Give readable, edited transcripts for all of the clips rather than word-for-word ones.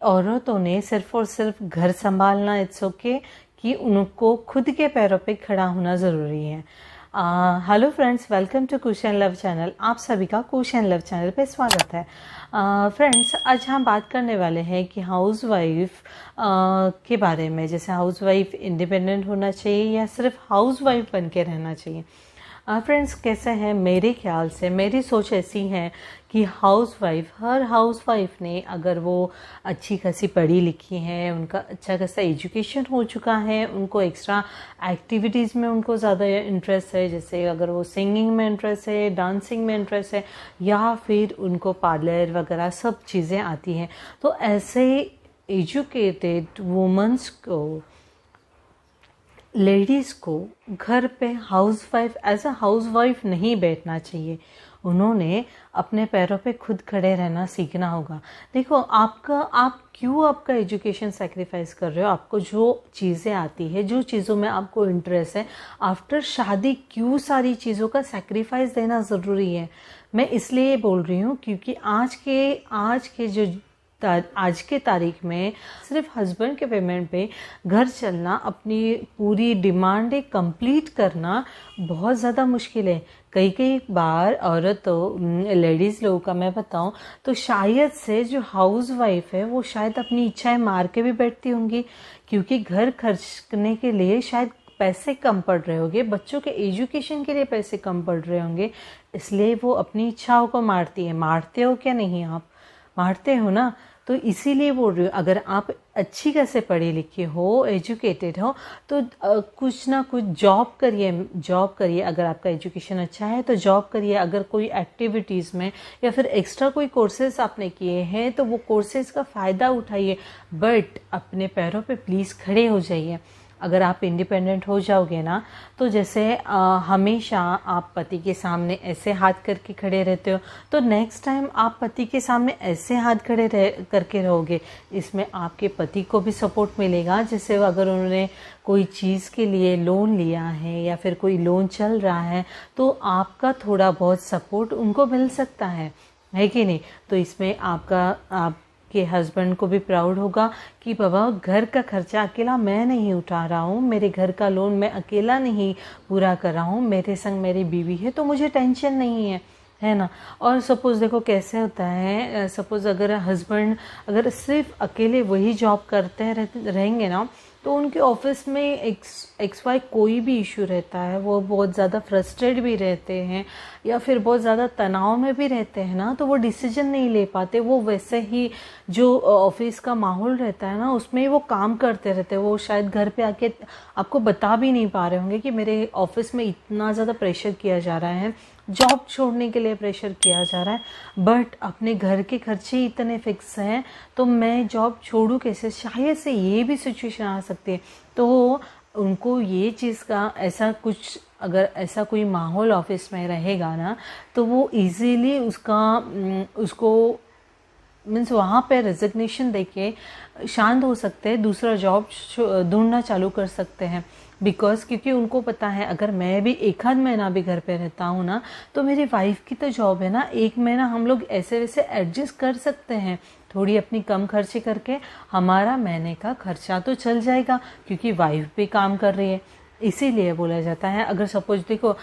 औरतों ने सिर्फ और सिर्फ घर संभालना इट्स ओके कि उनको खुद के पैरों पे खड़ा होना ज़रूरी है। Hello friends, welcome to cushion love channel. आप सभी का कुशन लव चैनल पे स्वागत है। फ्रेंड्स, आज हम बात करने वाले हैं कि हाउस वाइफ के बारे में। जैसे हाउस वाइफ इंडिपेंडेंट होना चाहिए या सिर्फ हाउस वाइफ बन के रहना चाहिए। फ्रेंड्स, कैसे हैं? मेरे ख्याल से मेरी सोच ऐसी है कि हर हाउस वाइफ ने, अगर वो अच्छी खासी पढ़ी लिखी है, उनका अच्छा खासा एजुकेशन हो चुका है, उनको एक्स्ट्रा एक्टिविटीज़ में उनको ज़्यादा इंटरेस्ट है, जैसे अगर वो सिंगिंग में इंटरेस्ट है, डांसिंग में इंटरेस्ट है, या फिर उनको पार्लर वगैरह सब चीज़ें आती हैं, तो ऐसे एजुकेटेड वुमेंस को, लेडीज़ को घर पे एज अ हाउस वाइफ नहीं बैठना चाहिए। उन्होंने अपने पैरों पे खुद खड़े रहना सीखना होगा। देखो, आप क्यों आपका एजुकेशन सेक्रीफाइस कर रहे हो? आपको जो चीज़ें आती है, जो चीज़ों में आपको इंटरेस्ट है, आफ्टर शादी क्यों सारी चीज़ों का सेक्रीफाइस देना ज़रूरी है? मैं इसलिए बोल रही हूँ क्योंकि आज के तारीख में सिर्फ हस्बैंड के पेमेंट पे घर चलना, अपनी पूरी डिमांडें कंप्लीट करना बहुत ज़्यादा मुश्किल है। कई बार लेडीज़ लोगों का मैं बताऊं तो शायद से जो हाउस वाइफ है वो शायद अपनी इच्छाएं मार के भी बैठती होंगी, क्योंकि घर खर्च करने के लिए शायद पैसे कम पड़ रहे होंगे, बच्चों के एजुकेशन के लिए पैसे कम पड़ रहे होंगे, इसलिए वो अपनी इच्छाओं को मारती है। मारते हो क्या? नहीं, आप मारते हो ना। तो इसीलिए बोल रही हूँ, अगर आप अच्छी कैसे पढ़े लिखे हो, एजुकेटेड हो, तो कुछ ना कुछ जॉब करिए। अगर आपका एजुकेशन अच्छा है तो जॉब करिए। अगर कोई एक्टिविटीज़ में या फिर एक्स्ट्रा कोई कोर्सेज आपने किए हैं तो वो कोर्सेज का फ़ायदा उठाइए, बट अपने पैरों पे प्लीज़ खड़े हो जाइए। अगर आप इंडिपेंडेंट हो जाओगे ना, तो जैसे हमेशा आप पति के सामने ऐसे हाथ करके खड़े रहते हो, तो नेक्स्ट टाइम आप पति के सामने ऐसे हाथ करके रहोगे। इसमें आपके पति को भी सपोर्ट मिलेगा। जैसे अगर उन्होंने कोई चीज़ के लिए लोन लिया है या फिर कोई लोन चल रहा है, तो आपका थोड़ा बहुत सपोर्ट उनको मिल सकता है कि नहीं? तो इसमें आप के हस्बैंड को भी प्राउड होगा कि बाबा, घर का खर्चा अकेला मैं नहीं उठा रहा हूँ, मेरे घर का लोन मैं अकेला नहीं पूरा कर रहा हूँ, मेरे संग मेरी बीवी है, तो मुझे टेंशन नहीं है ना। और सपोज़ देखो कैसे होता है, सपोज़ अगर सिर्फ अकेले वही जॉब करते रहेंगे ना, तो उनके ऑफिस में एक्स वाई कोई भी इशू रहता है, वो बहुत ज़्यादा फ्रस्ट्रेट भी रहते हैं या फिर बहुत ज़्यादा तनाव में भी रहते हैं ना, तो वो डिसीजन नहीं ले पाते। वो वैसे ही जो ऑफिस का माहौल रहता है ना, उसमें वो काम करते रहते हैं। वो शायद घर पे आके आपको बता भी नहीं पा रहे होंगे कि मेरे ऑफिस में इतना ज़्यादा प्रेशर किया जा रहा है, जॉब छोड़ने के लिए प्रेशर किया जा रहा है, बट अपने घर के खर्चे इतने फिक्स हैं, तो मैं जॉब छोड़ूं कैसे? शायद से ये भी सिचुएशन आ सकती है। तो उनको ये चीज़ का अगर ऐसा कोई माहौल ऑफिस में रहेगा ना, तो वो इजीली उसको मीन्स वहाँ पे रेजिग्नेशन देके शांत हो सकते हैं, दूसरा जॉब ढूंढना चालू कर सकते हैं। क्योंकि उनको पता है, अगर मैं भी एक आध महीना भी घर पे रहता हूँ ना, तो मेरी वाइफ की तो जॉब है ना, एक महीना हम लोग ऐसे वैसे एडजस्ट कर सकते हैं, थोड़ी अपनी कम खर्चे करके हमारा महीने का खर्चा तो चल जाएगा, क्योंकि वाइफ भी काम कर रही है। इसीलिए बोला जाता है, अगर सपोज देखो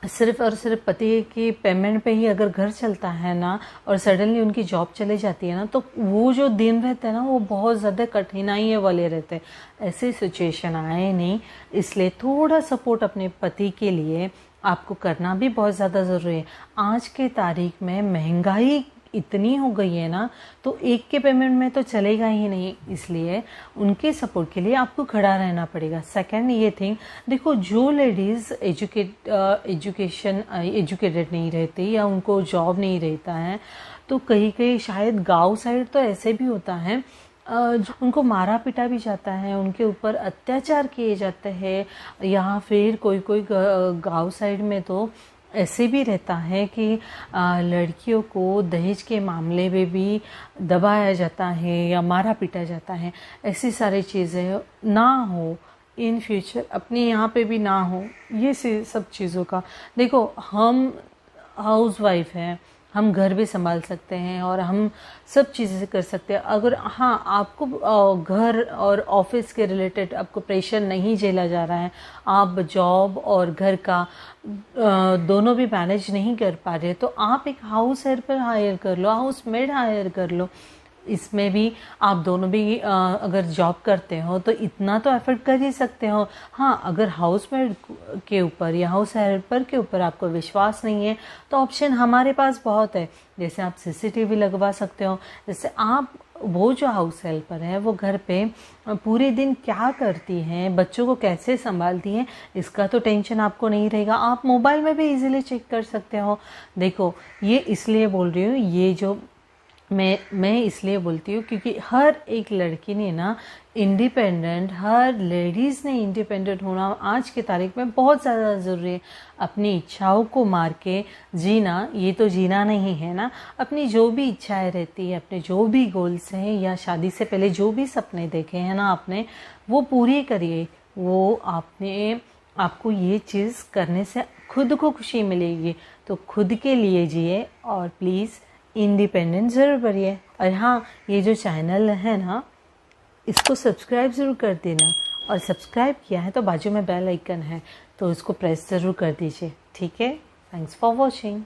सिर्फ और सिर्फ पति की पेमेंट पे ही अगर घर चलता है ना, और सडनली उनकी जॉब चली जाती है ना, तो वो जो दिन रहते हैं ना, वो बहुत ज़्यादा कठिनाइयों वाले रहते हैं। ऐसे सिचुएशन आए नहीं, इसलिए थोड़ा सपोर्ट अपने पति के लिए आपको करना भी बहुत ज़्यादा ज़रूरी है। आज के तारीख में महंगाई इतनी हो गई है ना, तो एक के पेमेंट में तो चलेगा ही नहीं, इसलिए उनके सपोर्ट के लिए आपको खड़ा रहना पड़ेगा। सेकंड ये थिंग, देखो, जो लेडीज़ एजुकेटेड नहीं रहती या उनको जॉब नहीं रहता है, तो कहीं शायद गांव साइड तो ऐसे भी होता है, उनको मारा पीटा भी जाता है, उनके ऊपर अत्याचार किए जाते हैं, या फिर कोई गांव साइड में तो ऐसे भी रहता है कि लड़कियों को दहेज के मामले में भी दबाया जाता है या मारा पीटा जाता है। ऐसी सारी चीज़ें ना हो, इन फ्यूचर अपने यहाँ पे भी ना हो, ये सब चीज़ों का। देखो, हम हाउस वाइफ हैं, हम घर भी संभाल सकते हैं और हम सब चीज़ें कर सकते हैं। अगर हाँ आपको घर और ऑफिस के रिलेटेड आपको प्रेशर नहीं झेला जा रहा है, आप जॉब और घर का दोनों भी मैनेज नहीं कर पा रहे, तो आप एक हाउस हेल्पर हायर कर लो, हाउस मेड हायर कर लो। इसमें भी आप दोनों भी अगर जॉब करते हो तो इतना तो एफर्ट कर ही सकते हो। हाँ, अगर हाउस मेड के ऊपर या हाउस हेल्पर के ऊपर आपको विश्वास नहीं है तो ऑप्शन हमारे पास बहुत है। जैसे आप सीसीटीवी लगवा सकते हो। जैसे आप वो जो हाउस हेल्पर है वो घर पे पूरे दिन क्या करती हैं, बच्चों को कैसे संभालती हैं, इसका तो टेंशन आपको नहीं रहेगा। आप मोबाइल में भी इजीली चेक कर सकते हो। देखो, ये इसलिए बोल रही हूँ, ये जो मैं इसलिए बोलती हूँ क्योंकि हर एक लड़की ने ना इंडिपेंडेंट, हर लेडीज़ ने इंडिपेंडेंट होना आज की तारीख में बहुत ज़्यादा ज़रूरी है। अपनी इच्छाओं को मार के जीना, ये तो जीना नहीं है ना। अपनी जो भी इच्छाएं रहती है, अपने जो भी गोल्स हैं या शादी से पहले जो भी सपने देखे हैं ना आपने, वो पूरी करिए। वो आपको ये चीज़ करने से खुद को खुशी मिलेगी। तो खुद के लिए जिए और प्लीज़ इंडिपेंडेंट ज़रूर बनिए। और हाँ, ये जो चैनल है ना, इसको सब्सक्राइब ज़रूर कर देना, और सब्सक्राइब किया है तो बाजू में बेल आइकन है तो इसको प्रेस ज़रूर कर दीजिए। ठीक है, थैंक्स फॉर वॉचिंग।